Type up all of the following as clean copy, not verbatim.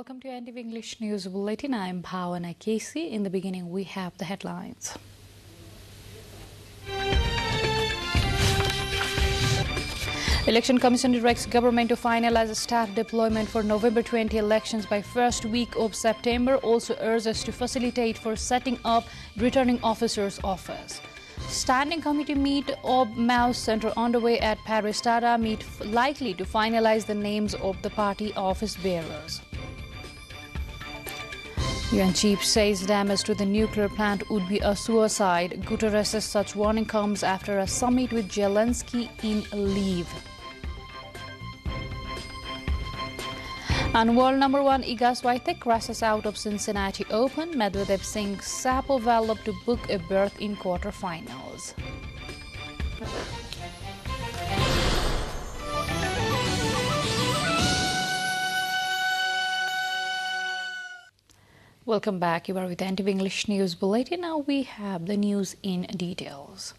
Welcome to NTV English News Bulletin. I'm Bhavana Casey. In the beginning, we have the headlines. Election Commission directs government to finalize staff deployment for November 20 elections by first week of September. Also urges to facilitate for setting up returning officers' office. Standing committee meet of Mao's Center underway at Paris Tara meet likely to finalize the names of the party office bearers. UN chief says damage to the nuclear plant would be a suicide. Guterres' such warning comes after a summit with Zelensky in Lviv. And world number one Iga Swiatek crashes out of Cincinnati Open. Medvedev sinks Shapovalov to book a berth in quarterfinals. Welcome back. You are with NTV English News Bulletin. Now we have the news in details.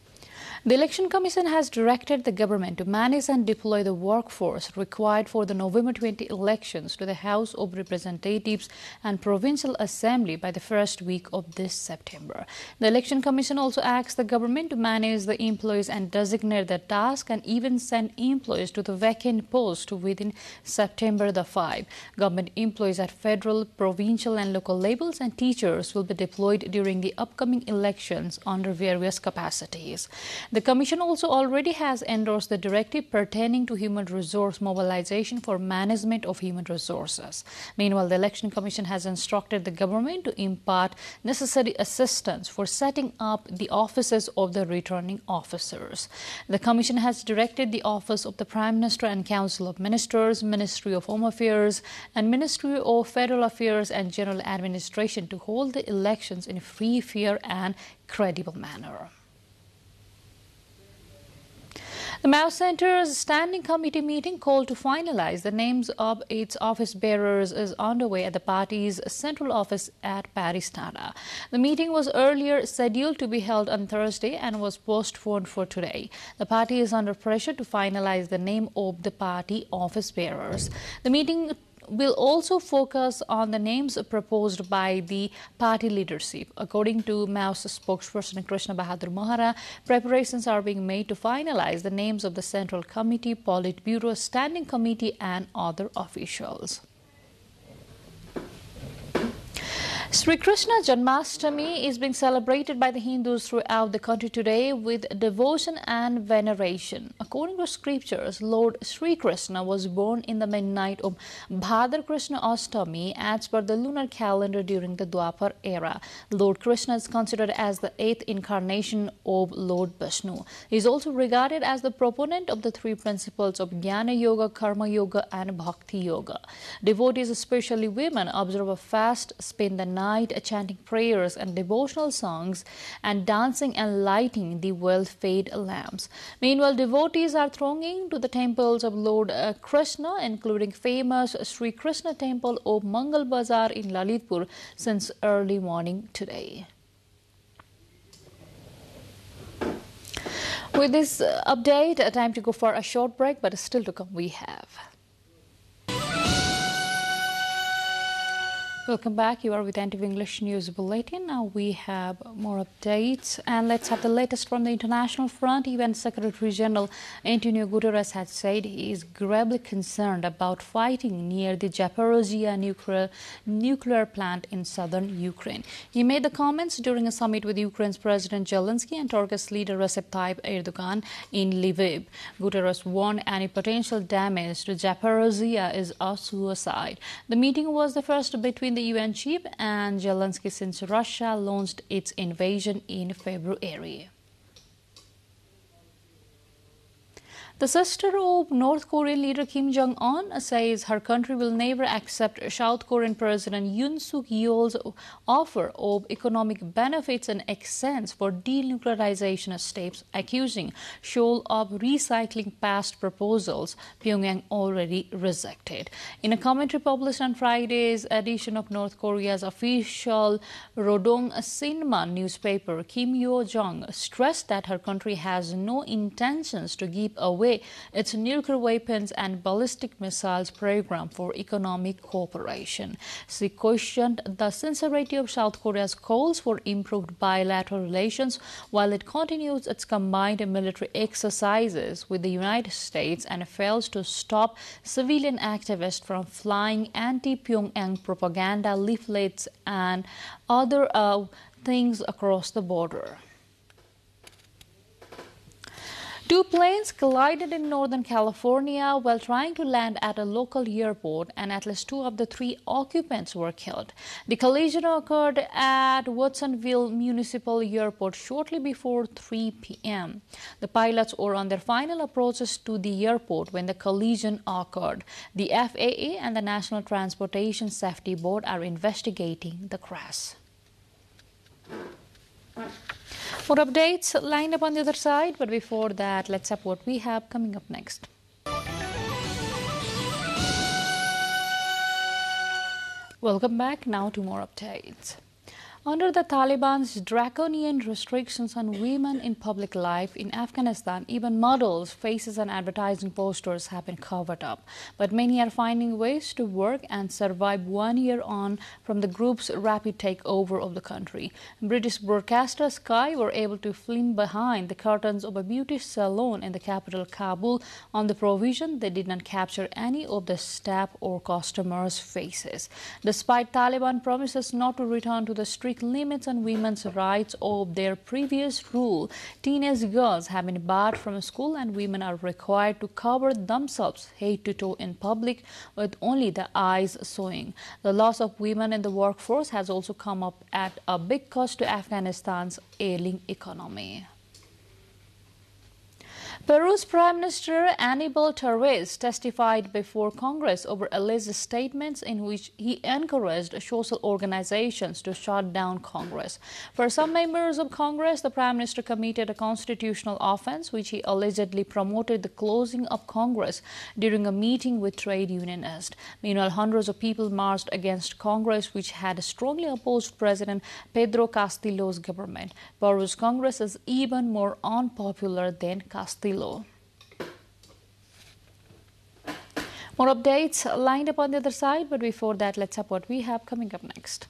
The Election Commission has directed the government to manage and deploy the workforce required for the November 20 elections to the House of Representatives and Provincial Assembly by the first week of this September. The Election Commission also asks the government to manage the employees and designate the task and even send employees to the vacant post within September the 5. Government employees at federal, provincial and local levels and teachers will be deployed during the upcoming elections under various capacities. The Commission also already has endorsed the directive pertaining to human resource mobilization for management of human resources. Meanwhile, the Election Commission has instructed the government to impart necessary assistance for setting up the offices of the returning officers. The Commission has directed the Office of the Prime Minister and Council of Ministers, Ministry of Home Affairs and Ministry of Federal Affairs and General Administration to hold the elections in a free, fair and credible manner. The Mao Center's Standing Committee meeting called to finalize the names of its office bearers is underway at the party's central office at Paris Tara. The meeting was earlier scheduled to be held on Thursday and was postponed for today. The party is under pressure to finalize the name of the party office bearers. The meeting will also focus on the names proposed by the party leadership. According to Mao's spokesperson Krishna Bahadur Mohara, preparations are being made to finalize the names of the Central Committee, Politburo, Standing Committee and other officials. Sri Krishna Janmashtami is being celebrated by the Hindus throughout the country today with devotion and veneration. According to scriptures, Lord Sri Krishna was born in the midnight of Bhadra Krishna Ashtami as per the lunar calendar during the Dwapar era. Lord Krishna is considered as the 8th incarnation of Lord Vishnu. He is also regarded as the proponent of the three principles of Jnana Yoga, Karma Yoga and Bhakti Yoga. Devotees, especially women, observe a fast, spend the night chanting prayers and devotional songs and dancing and lighting the well-fed lamps. Meanwhile, devotees are thronging to the temples of Lord Krishna, including famous Sri Krishna temple of Mangal Bazar in Lalitpur since early morning today. With this update, time to go for a short break, but still to come we have. Welcome back. You are with NTV English News Bulletin. Now we have more updates and let's have the latest from the international front. UN Secretary General Antonio Guterres has said he is gravely concerned about fighting near the Zaporizhzhia nuclear plant in southern Ukraine. He made the comments during a summit with Ukraine's President Zelensky and Turkish leader Recep Tayyip Erdogan in Lviv. Guterres warned any potential damage to Zaporizhzhia is a suicide. The meeting was the first between the UN chief and Zelensky since Russia launched its invasion in February. The sister of North Korean leader Kim Jong-un says her country will never accept South Korean President Yoon Suk-yeol's offer of economic benefits and exemptions for denuclearization steps, accusing Seoul of recycling past proposals Pyongyang already rejected. In a commentary published on Friday's edition of North Korea's official Rodong Sinma newspaper, Kim Yo-jong stressed that her country has no intentions to give away away its nuclear weapons and ballistic missiles program for economic cooperation. She questioned the sincerity of South Korea's calls for improved bilateral relations while it continues its combined military exercises with the United States and fails to stop civilian activists from flying anti-Pyongyang propaganda leaflets and other things across the border. Two planes collided in Northern California while trying to land at a local airport, and at least 2 of the 3 occupants were killed. The collision occurred at Watsonville Municipal Airport shortly before 3 p.m. The pilots were on their final approaches to the airport when the collision occurred. The FAA and the National Transportation Safety Board are investigating the crash. More updates lined up on the other side, but before that, let's have what we have coming up next. Welcome back. Now to more updates. Under the Taliban's draconian restrictions on women in public life in Afghanistan, even models' faces and advertising posters have been covered up. But many are finding ways to work and survive 1 year on from the group's rapid takeover of the country. British broadcaster Sky were able to film behind the curtains of a beauty salon in the capital Kabul on the provision they did not capture any of the staff or customers' faces. Despite Taliban promises not to return to the strict limits on women's rights of their previous rule, teenage girls have been barred from school and women are required to cover themselves head to toe in public with only the eyes showing. The loss of women in the workforce has also come up at a big cost to Afghanistan's ailing economy. Peru's Prime Minister Aníbal Torres testified before Congress over alleged statements in which he encouraged social organizations to shut down Congress. For some members of Congress, the Prime Minister committed a constitutional offense, which he allegedly promoted the closing of Congress during a meeting with trade unionists. Meanwhile, hundreds of people marched against Congress, which had strongly opposed President Pedro Castillo's government. Peru's Congress is even more unpopular than Castillo. More updates lined up on the other side, but before that, let's have what we have coming up next.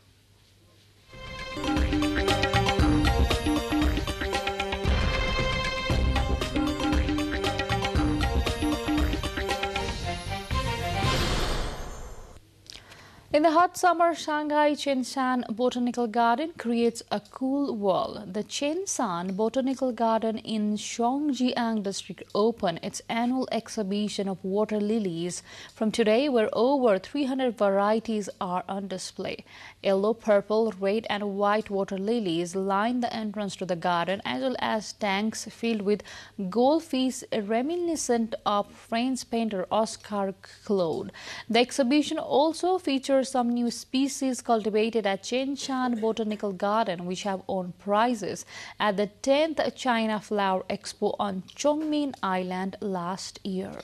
In the hot summer, Shanghai Qinshan Botanical Garden creates a cool world. The Qinshan Botanical Garden in Zhongjiang district opened its annual exhibition of water lilies from today, where over 300 varieties are on display. Yellow, purple, red and white water lilies line the entrance to the garden, as well as tanks filled with goldfish reminiscent of French painter Oscar Claude. The exhibition also features some new species cultivated at Qinshan Botanical Garden, which have won prizes at the 10th China Flower Expo on Chongmin Island last year.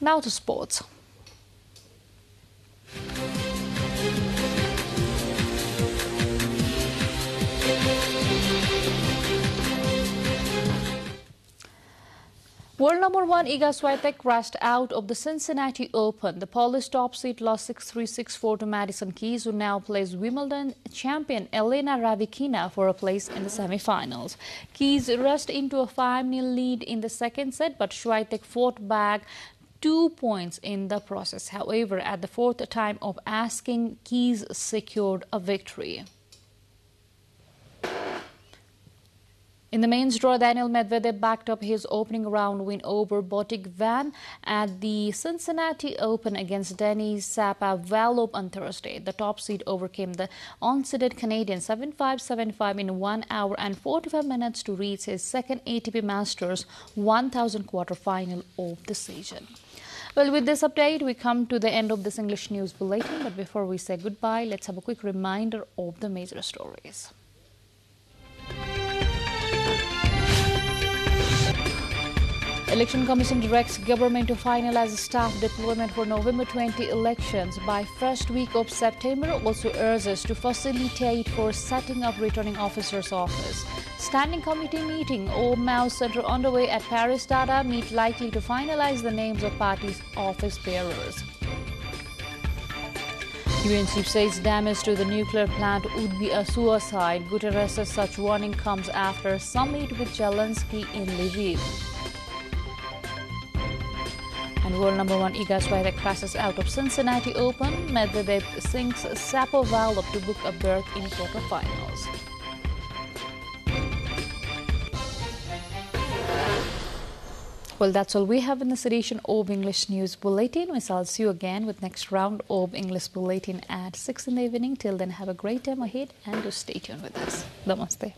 Now to sports. World number 1 Iga Swiatek crashed out of the Cincinnati Open. The Polish top seed lost 6-3, 6-4 to Madison Keys, who now plays Wimbledon champion Elena Rybakina for a place in the semi-finals. Keys rushed into a 5-0 lead in the second set, but Swiatek fought back 2 points in the process. However, at the fourth time of asking, Keys secured a victory. In the men's draw, Daniil Medvedev backed up his opening round win over Botic Van at the Cincinnati Open against Denis Shapovalov on Thursday. The top seed overcame the unseeded Canadian 7-5, 7-5 in 1 hour and 45 minutes to reach his second ATP Masters 1000 quarterfinal of the season. Well, with this update, we come to the end of this English News Bulletin. But before we say goodbye, let's have a quick reminder of the major stories. Election Commission directs government to finalize staff deployment for November 20 elections by first week of September. Also urges to facilitate for setting up returning officers' office. Standing committee meeting, OMAO Center underway at Paris. Data meet likely to finalize the names of party's office bearers. UN chief says damage to the nuclear plant would be a suicide. Guterres says such warning comes after summit with Zelensky in Lviv. And world number one Iga Swiatek crashes out of Cincinnati Open. Medvedev sinks Shapovalov to book a berth in quarterfinals. Well, that's all we have in this edition of English News Bulletin. I'll see you again with next round of English Bulletin at 6 in the evening. Till then, have a great time ahead and do stay tuned with us. Namaste.